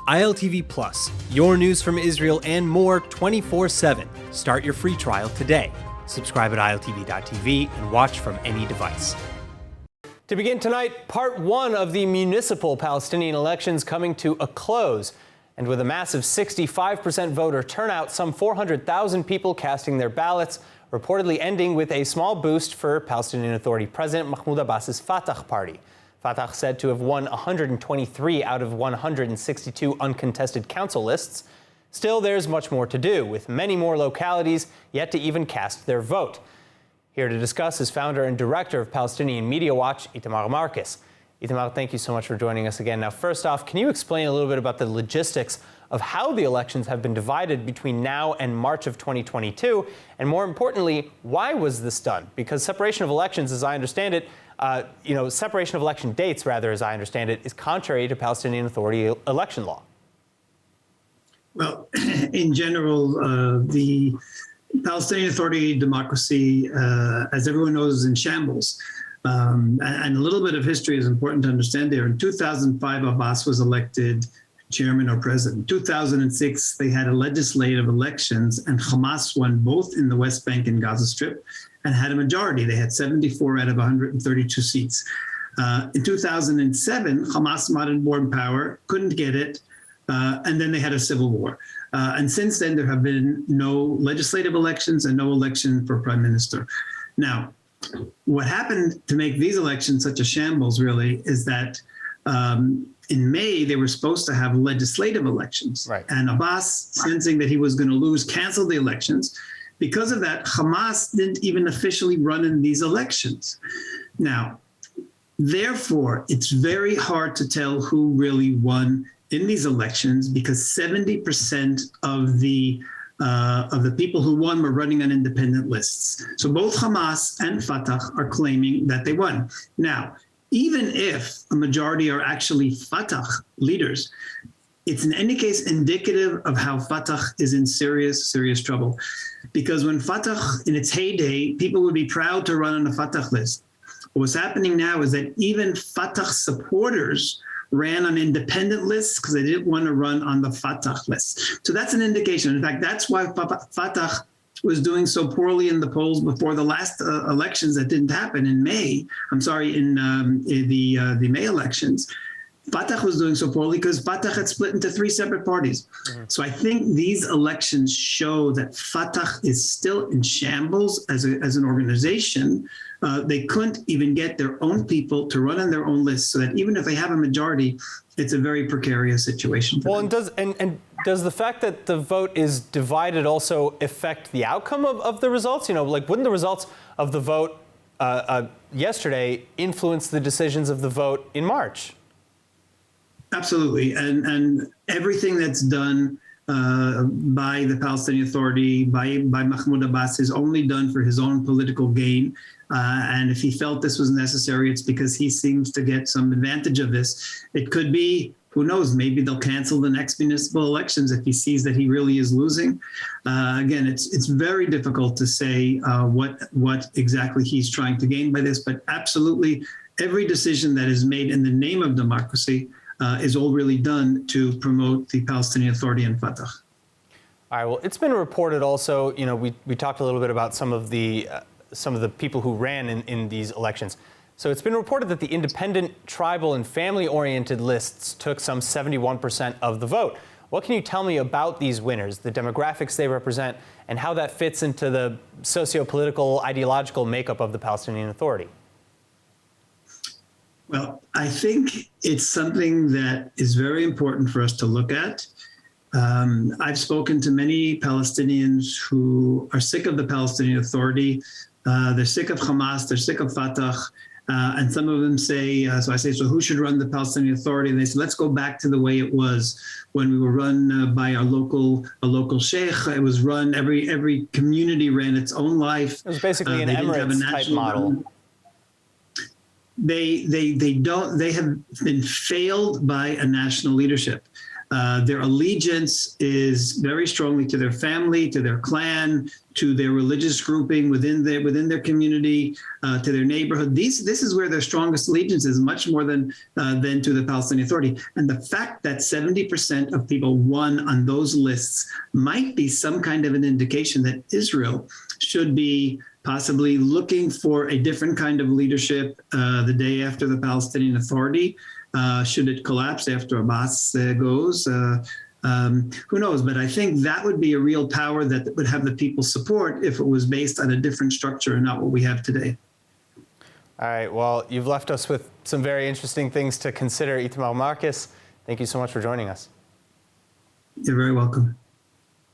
ILTV Plus, your news from Israel and more 24/7. Start your free trial today. Subscribe at ILTV.tv and watch from any device. To begin tonight, part one of the municipal Palestinian elections coming to a close. And with a massive 65% voter turnout, some 400,000 people casting their ballots, reportedly ending with a small boost for Palestinian Authority President Mahmoud Abbas's Fatah party. Fatah said to have won 123 out of 162 uncontested council lists. Still, there's much more to do, with many more localities yet to even cast their vote. Here to discuss is founder and director of Palestinian Media Watch, Itamar Marcus. Itamar, thank you so much for joining us again. Now, first off, can you explain a little bit about the logistics of how the elections have been divided between now and March of 2022? And more importantly, why was this done? Because separation of elections, as I understand it, separation of election dates, rather, as I understand it, is contrary to Palestinian Authority election law. Well, in general, the Palestinian Authority democracy, as everyone knows, is in shambles. And a little bit of history is important to understand there. In 2005, Abbas was elected chairman or president. In 2006, they had a legislative elections, and Hamas won both in the West Bank and Gaza Strip and had a majority. They had 74 out of 132 seats. In 2007, Hamas mounted more power, couldn't get it, and then they had a civil war. And since then, there have been no legislative elections and no election for prime minister. Now, what happened to make these elections such a shambles, really, is that in May, they were supposed to have legislative elections. Right. And Abbas, sensing that he was going to lose, canceled the elections. Because of that, Hamas didn't even officially run in these elections. Now, therefore, it's very hard to tell who really won in these elections, because 70% of the people who won were running on independent lists. So both Hamas and Fatah are claiming that they won. Now, even if a majority are actually Fatah leaders, it's in any case indicative of how Fatah is in serious, serious trouble. Because when Fatah, in its heyday, people would be proud to run on a Fatah list. What's happening now is that even Fatah supporters ran on independent lists because they didn't want to run on the Fatah list. So that's an indication. In fact, that's why Fatah was doing so poorly in the polls before the last elections that didn't happen in May. I'm sorry, in the May elections. Fatah was doing so poorly because Fatah had split into three separate parties. Mm-hmm. So I think these elections show that Fatah is still in shambles as an organization. They couldn't even get their own people to run on their own list, so that even if they have a majority, it's a very precarious situation for them. And does the fact that the vote is divided also affect the outcome of the results? Wouldn't the results of the vote yesterday influence the decisions of the vote in March? Absolutely, and everything that's done by the Palestinian Authority, by Mahmoud Abbas, is only done for his own political gain. And if he felt this was necessary, it's because he seems to get some advantage of this. It could be, who knows, maybe they'll cancel the next municipal elections if he sees that he really is losing. Again, it's very difficult to say what exactly he's trying to gain by this, but absolutely every decision that is made in the name of democracy is all really done to promote the Palestinian Authority and Fatah. All right. Well, it's been reported also. We talked a little bit about some of the people who ran in these elections. So it's been reported that the independent, tribal, and family-oriented lists took some 71% of the vote. What can you tell me about these winners, the demographics they represent, and how that fits into the socio-political, ideological makeup of the Palestinian Authority? Well, I think it's something that is very important for us to look at. I've spoken to many Palestinians who are sick of the Palestinian Authority. They're sick of Hamas, they're sick of Fatah. And some of them say, so who should run the Palestinian Authority? And they say, let's go back to the way it was when we were run by a local sheikh. It was run, every community ran its own life. It was basically an Emirates type model. They have been failed by a national leadership. Their allegiance is very strongly to their family, to their clan, to their religious grouping within their community, to their neighborhood. This is where their strongest allegiance is, much more than to the Palestinian Authority. And the fact that 70% of people won on those lists might be some kind of an indication that Israel should be possibly looking for a different kind of leadership the day after the Palestinian Authority. Should it collapse after Abbas goes? Who knows? But I think that would be a real power that would have the people's support if it was based on a different structure and not what we have today. All right. Well, you've left us with some very interesting things to consider. Itamar Marcus, thank you so much for joining us. You're very welcome.